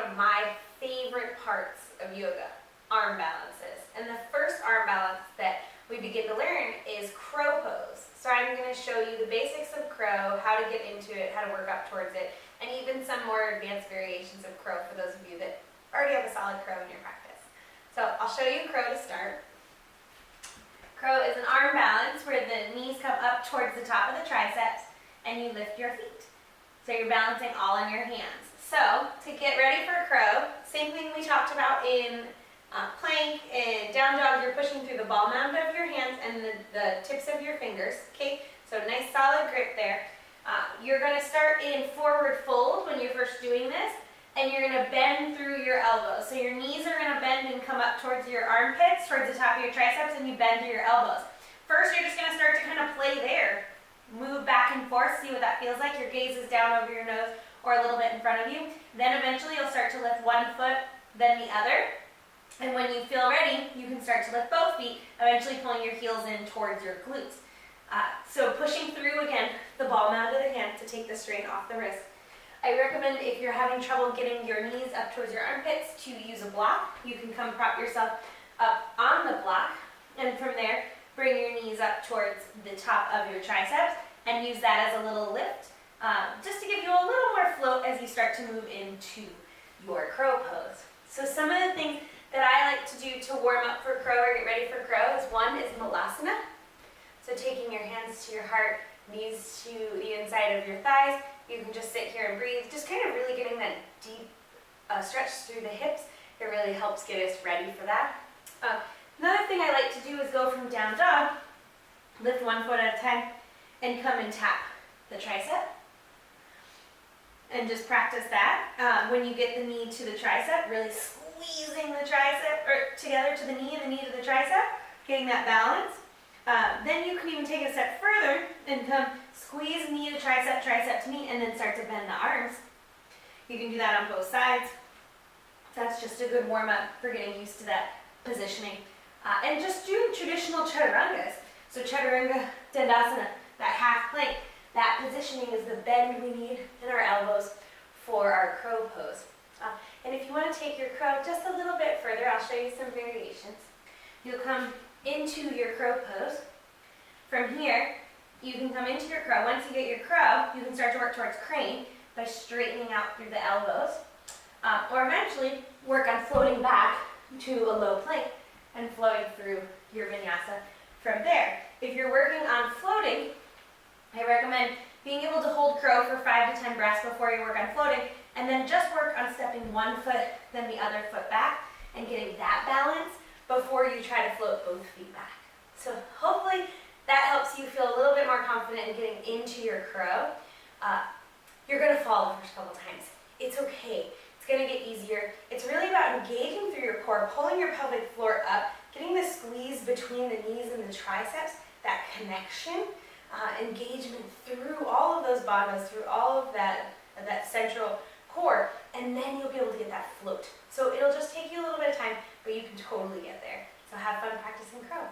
of my favorite parts of yoga, arm balances. And the first arm balance that we begin to learn is crow pose. So I'm going to show you the basics of crow, how to get into it, how to work up towards it, and even some more advanced variations of crow for those of you that already have a solid crow in your practice. So I'll show you crow to start. Crow is an arm balance where the knees come up towards the top of the triceps and you lift your feet. So you're balancing all on your hands. So to get ready for crow, same thing we talked about in plank and down dog. You're pushing through the ball mound of your hands and the tips of your fingers. Okay, so nice solid grip there. You're going to start in forward fold when you're first doing this, and you're going to bend through your elbows. So your knees are going to bend and come up towards your armpits, towards the top of your triceps, and you bend through your elbows. First, you're just going to start to kind of play there. Move back and forth, see what that feels like. Your gaze is down over your nose or a little bit in front of you. Then eventually you'll start to lift one foot, then the other. And when you feel ready, you can start to lift both feet, eventually pulling your heels in towards your glutes. So pushing through, again, the ball mound of the hand to take the strain off the wrist. I recommend if you're having trouble getting your knees up towards your armpits to use a block. You can come prop yourself up on the block, and from there, bring your knees up towards the top of your triceps and use that as a little lift, just to give you a little more float as you start to move into your crow pose. So some of the things that I like to do to warm up for crow or get ready for crow is one is malasana. So taking your hands to your heart, knees to the inside of your thighs. You can just sit here and breathe, just kind of really getting that deep stretch through the hips. It really helps get us ready for that. Another thing I like to do is go from down dog, lift one foot at a time, and come and tap the tricep. And just practice that. When you get the knee to the tricep, really squeezing the tricep or together to the knee and the knee to the tricep, getting that balance. Then you can even take it a step further and come squeeze knee to tricep, tricep to knee, and then start to bend the arms. You can do that on both sides. That's just a good warm up for getting used to that positioning. And just do traditional chaturangas. So chaturanga, dandasana, that half plank, that positioning is the bend we need in our elbows for our crow pose. And if you want to take your crow just a little bit further, I'll show you some variations. You'll come into your crow pose. From here, you can come into your crow. Once you get your crow, you can start to work towards crane by straightening out through the elbows, or eventually work on floating back to a low plank and flowing through your vinyasa from there. If you're working on floating, I recommend being able to hold crow for 5 to 10 breaths before you work on floating, and then just work on stepping one foot, then the other foot back, and getting that balance before you try to float both feet back. So hopefully that helps you feel a little bit more confident in getting into your crow. You're going to fall the first couple times. It's okay. It's going to get easier. It's really about engaging through your core, pulling your pelvic floor up, getting the squeeze between the knees and the triceps, that connection, engagement through all of those bandhas, through all of that central core, and then you'll be able to get that float. So it'll just take you a little bit of time, but you can totally get there. So have fun practicing crow.